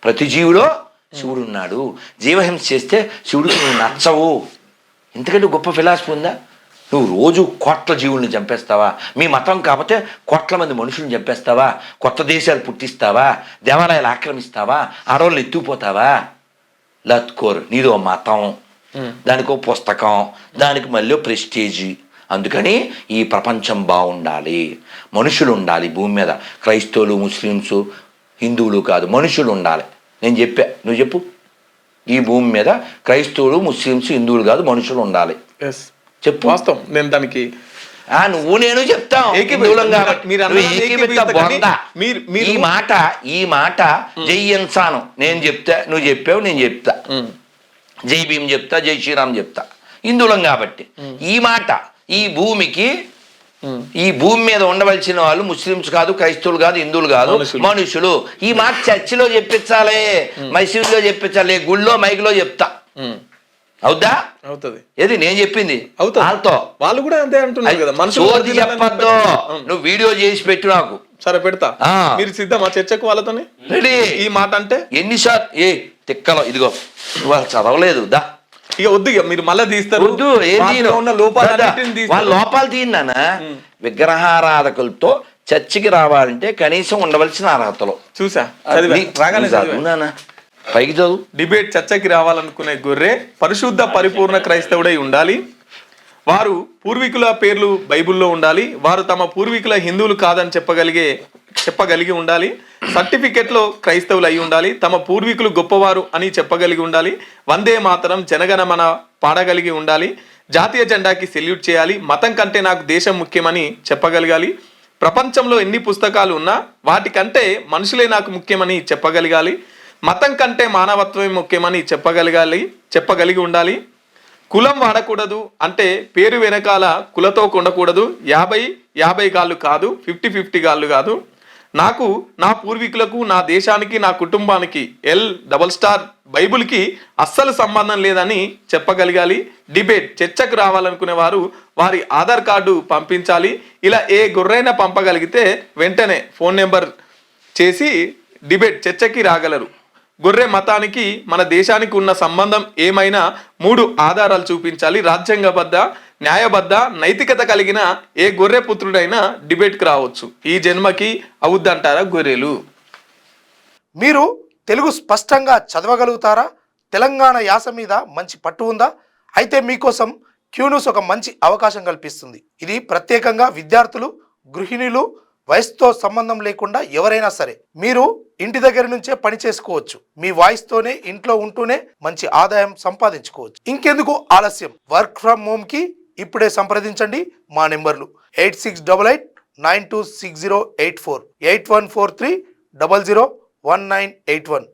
ప్రతి జీవిలో శివుడు ఉన్నాడు. జీవహింస చేస్తే శివుడికి నువ్వు నచ్చవు. ఎందుకంటే గొప్ప ఫిలాసఫీ ఉందా? నువ్వు రోజు కోట్ల జీవుల్ని చంపేస్తావా? మీ మతం కాకపోతే కోట్ల మంది మనుషుల్ని చంపేస్తావా? కొత్త దేశాలు పుట్టిస్తావా? దేవాలయాలు ఆక్రమిస్తావా? ఆడవాళ్ళు ఎత్తుకుపోతావా? లత్కోర్ నీదో మతం, దానికో పుస్తకం, దానికి మళ్ళీ ప్రెస్టేజీ. అందుకని ఈ ప్రపంచం బాగుండాలి, మనుషులు ఉండాలి భూమి మీద. క్రైస్తవులు, ముస్లిమ్స్, హిందువులు కాదు, మనుషులు ఉండాలి. నేను చెప్పా, నువ్వు చెప్పు. ఈ భూమి మీద క్రైస్తవులు, ముస్లిమ్స్, హిందువులు కాదు, మనుషులు ఉండాలి. చెప్పు. వాస్తవం. నేను దానికి నువ్వు నేను చెప్తాం. ఈ మాట జై ఇన్సాను నేను చెప్తా, నువ్వు చెప్పావు, నేను చెప్తా. జై భీమ్ చెప్తా, జై శ్రీరామ్ చెప్తా. హిందువులం కాబట్టి ఈ మాట ఈ భూమికి, ఈ భూమి మీద ఉండవలసిన వాళ్ళు ముస్లిమ్స్ కాదు, క్రైస్తవులు కాదు, హిందువులు కాదు, మనుషులు. ఈ మాట చర్చిలో చెప్పించాలి, మసీదులో చెప్పించాలి, గుళ్ళో మైక్లో చెప్తా. అవుద్దా? అవుతుంది. ఏది నేను చెప్పింది వాళ్ళతో వాళ్ళు కూడా అంతే అంటున్నారు కదా. మనుషులు చెప్పద్దు. నువ్వు వీడియో చేసి పెట్టు నాకు. సరే పెడతా. మీరు సిద్ధమా చర్చకు వాళ్ళతోని? రెడీ. ఈ మాట అంటే ఎన్నిసార్లు ఏ తిక్కలో ఇదిగో వాళ్ళు చదవలేదు దా. ఇక వద్దు, ఇక మీరు మళ్ళీ తీస్తారు. వాళ్ళ లోపాలు తీయనా? విగ్రహారాధకులతో చర్చికి రావాలంటే కనీసం ఉండవలసిన అర్హతలు చూసా. పైకి చదువు. డిబేట్ చర్చకి రావాలనుకునే గొర్రె పరిశుద్ధ పరిపూర్ణ క్రైస్తవుడై ఉండాలి. వారు పూర్వీకుల పేర్లు బైబిల్లో ఉండాలి. వారు తమ పూర్వీకుల హిందువులు కాదని చెప్పగలిగి ఉండాలి. సర్టిఫికెట్లో క్రైస్తవులు అయి ఉండాలి. తమ పూర్వీకులు గొప్పవారు అని చెప్పగలిగి ఉండాలి. వందే మాతరం జనగణమన పాడగలిగి ఉండాలి. జాతీయ జెండాకి సెల్యూట్ చేయాలి. మతం కంటే నాకు దేశం ముఖ్యమని చెప్పగలగాలి. ప్రపంచంలో ఎన్ని పుస్తకాలు ఉన్నా వాటికంటే మనుషులే నాకు ముఖ్యమని చెప్పగలగాలి. మతం కంటే మానవత్వమే ముఖ్యమని చెప్పగలిగి ఉండాలి. కులం వాడకూడదు, అంటే పేరు వెనకాల కులతో ఉండకూడదు. 50 గాళ్ళు కాదు, 50 గాళ్ళు కాదు. నాకు, నా పూర్వీకులకు, నా దేశానికి, నా కుటుంబానికి L బైబుల్కి అస్సలు సంబంధం లేదని చెప్పగలగాలి. డిబేట్ చర్చకు రావాలనుకునే వారు వారి ఆధార్ కార్డు పంపించాలి. ఇలా ఏ గుర్రైనా పంపగలిగితే వెంటనే ఫోన్ నెంబర్ చేసి డిబేట్ చర్చకి రాగలరు. గొర్రె మతానికి మన దేశానికి ఉన్న సంబంధం ఏమైనా 3 ఆధారాలు చూపించాలి. రాజ్యాంగబద్ధ, న్యాయబద్ధ, నైతికత కలిగిన ఏ గొర్రె పుత్రుడైనా డిబేట్కి రావచ్చు. ఈ జన్మకి అవుద్దంటారా గొర్రెలు? మీరు తెలుగు స్పష్టంగా చదవగలుగుతారా? తెలంగాణ యాస మీద మంచి పట్టు ఉందా? అయితే మీకోసం క్యూన్యూస్ ఒక మంచి అవకాశం కల్పిస్తుంది. ఇది ప్రత్యేకంగా విద్యార్థులు, గృహిణులు, వయసుతో సంబంధం లేకుండా ఎవరైనా సరే మీరు ఇంటి దగ్గర నుంచే పని చేసుకోవచ్చు. మీ వాయిస్తోనే ఇంట్లో ఉంటూనే మంచి ఆదాయం సంపాదించుకోవచ్చు. ఇంకెందుకు ఆలస్యం? వర్క్ ఫ్రమ్ హోమ్ కి ఇప్పుడే సంప్రదించండి. మా నెంబర్లు 8688926084, 8143001981.